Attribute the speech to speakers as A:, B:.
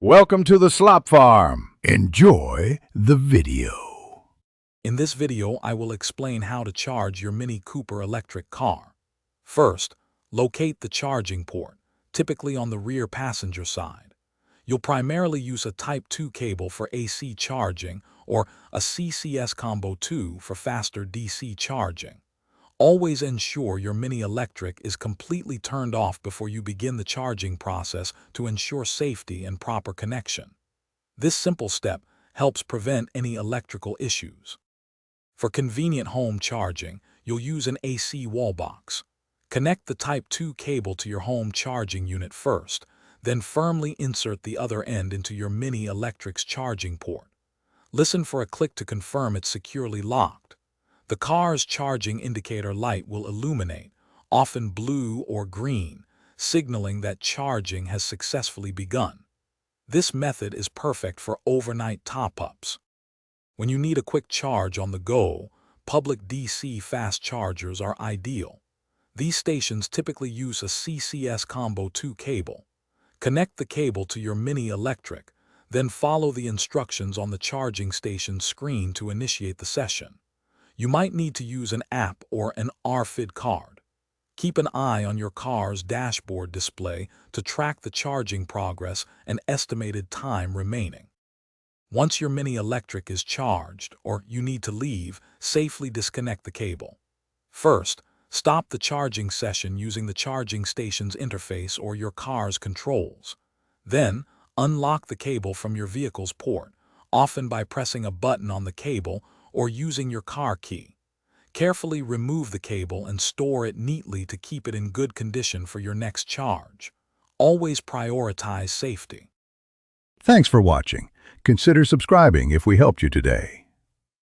A: Welcome to the Slop Farm. Enjoy the video.
B: In this video, I will explain how to charge your Mini Cooper electric car. First, locate the charging port, typically on the rear passenger side. You'll primarily use a Type 2 cable for AC charging or a CCS Combo 2 for faster DC charging. Always ensure your Mini Electric is completely turned off before you begin the charging process to ensure safety and proper connection. This simple step helps prevent any electrical issues. For convenient home charging, you'll use an AC wall box. Connect the Type 2 cable to your home charging unit first, then firmly insert the other end into your Mini Electric's charging port. Listen for a click to confirm it's securely locked. The car's charging indicator light will illuminate, often blue or green, signaling that charging has successfully begun. This method is perfect for overnight top-ups. When you need a quick charge on the go, public DC fast chargers are ideal. These stations typically use a CCS Combo 2 cable. Connect the cable to your Mini Electric, then follow the instructions on the charging station screen to initiate the session. You might need to use an app or an RFID card. Keep an eye on your car's dashboard display to track the charging progress and estimated time remaining. Once your Mini Electric is charged or you need to leave, safely disconnect the cable. First, stop the charging session using the charging station's interface or your car's controls. Then, unlock the cable from your vehicle's port, often by pressing a button on the cable or using your car key. Carefully remove the cable and store it neatly to keep it in good condition for your next charge. Always prioritize safety.
A: Thanks for watching. Consider subscribing if we helped you today.